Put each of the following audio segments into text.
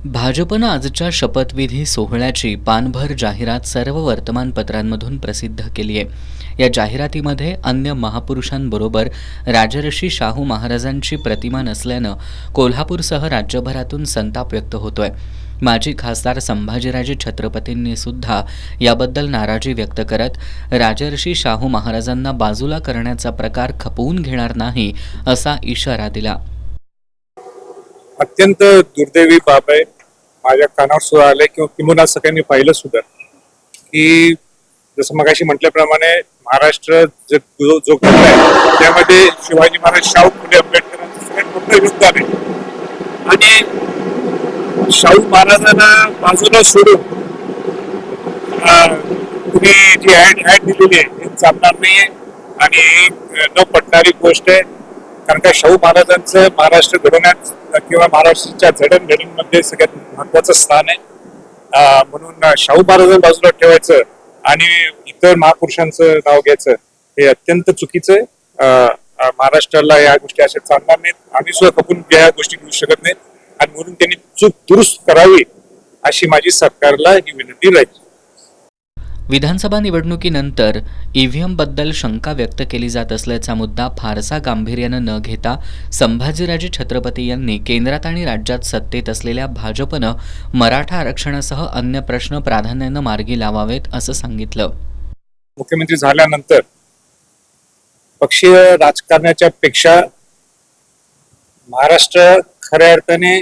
भाजपनं आजच्या शपथविधी सोहळ्याची पानभर जाहिरात सर्व वर्तमानपत्रांमधून प्रसिद्ध केली आहे। या जाहिरातीमध्ये अन्य महापुरुषांबरोबर राजर्षी शाहू महाराजांची प्रतिमा नसल्यानं कोल्हापूरसह राज्यभरातून संताप व्यक्त होतोय। माजी खासदार संभाजीराजे छत्रपतींनी सुद्धा याबद्दल नाराजी व्यक्त करत राजर्षी शाहू महाराजांना बाजूला करण्याचा प्रकार खपवून घेणार नाही असा इशारा दिला। अत्यंत दुर्दैवी बाब आहे। माझ्या कानावर सुद्धा आलंय किंवा किंवा सगळ्यांनी पाहिलं सुद्धा की जसं मगाशी म्हटल्याप्रमाणे महाराष्ट्र जो घडला आहे त्यामध्ये शिवाजी महाराज, शाहू फुले आंबेडकरांचं सगळ्यात मोठं योगदान आहे आणि शाहू महाराजांना बाजूला सोडून तुम्ही जी ऍड दिलेली आहे हे चालणार नाहीये आणि न पटणारी गोष्ट आहे। कारण का शाहू महाराजांचं महाराष्ट्र घडवण्यात किंवा महाराष्ट्राच्या जडणघडणीमध्ये सगळ्यात महत्वाचं स्थान आहे। म्हणून शाहू महाराजांना बाजूला ठेवायचं आणि इतर महापुरुषांचं नाव घ्यायचं हे अत्यंत चुकीचं आहे। महाराष्ट्राला या गोष्टी अशा चालणार नाहीत। आम्ही सुद्धा खपून या गोष्टी घेऊ शकत नाहीत आणि म्हणून त्यांनी चूक दुरुस्त करावी अशी माझी सरकारला ही विनंती राहील। विधानसभा निवडणुकीनंतर ईव्हीएमबद्दल शंका व्यक्त केली जात असल्याचा मुद्दा फारसा गांभीर्यानं न घेता संभाजीराजे छत्रपती यांनी केंद्रात आणि राज्यात सत्तेत असलेल्या भाजपनं मराठा आरक्षणासह अन्य प्रश्न प्राधान्यानं मार्गी लावावेत असं सांगितलं। मुख्यमंत्री झाल्यानंतर पक्षीय राजकारणाच्या पेक्षा महाराष्ट्र खऱ्या अर्थाने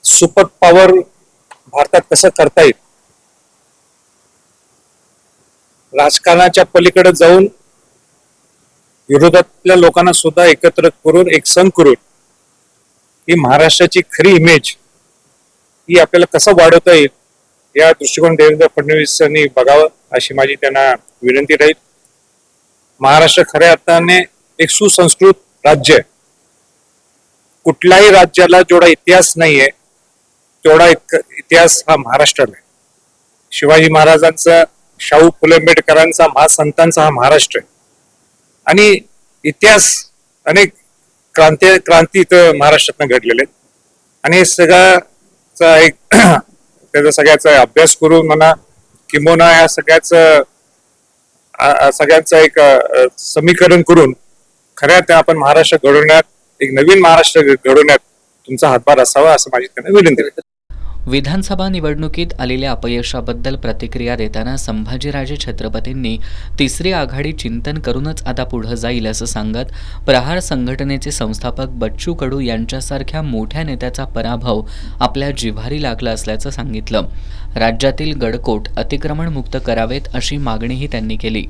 सुपर पॉवर भारतात कसं करता येईल, राजकारणाच्या पलीकडे जाऊन विरोधातल्या लोकांना सुद्धा एकत्र करून एक संघ करून ही महाराष्ट्राची खरी इमेज ही आपल्याला कसं वाढवता येईल या दृष्टिकोन देवेंद्र फडणवीस यांनी बघावं अशी माझी त्यांना विनंती राहील। महाराष्ट्र खऱ्या अर्थाने एक सुसंस्कृत राज्य आहे। कुठल्याही राज्याला जेवढा इतिहास नाहीये तेवढा इतिहास हा महाराष्ट्राला आहे। शिवाजी महाराजांचा, शाहू फुले आंबेडकरांचा, महासंतांचा हा महाराष्ट्र आहे आणि इतिहास अनेक क्रांती इथं महाराष्ट्रातनं घडलेले आहेत आणि सगळ्याचा एक त्याचा सगळ्याचा अभ्यास करून म्हणा किंबहुना या सगळ्यांचं एक समीकरण करून खऱ्या त्या आपण महाराष्ट्र घडवण्यात, एक नवीन महाराष्ट्र घडवण्यात तुमचा हातभार असावा असं माझी त्यांना विनंती आहे। विधानसभा निवडणुकीत आलेल्या अपयशाबद्दल प्रतिक्रिया देताना संभाजीराजे छत्रपतींनी तिसरी आघाडी चिंतन करूनच आता पुढे जाईल असं सांगत प्रहार संघटनेचे संस्थापक बच्चू कडू यांच्यासारख्या मोठ्या नेत्याचा पराभव आपल्या जिव्हारी लागला असल्याचं सांगितलं। राज्यातील गडकोट अतिक्रमण मुक्त करावेत अशी मागणीही त्यांनी केली।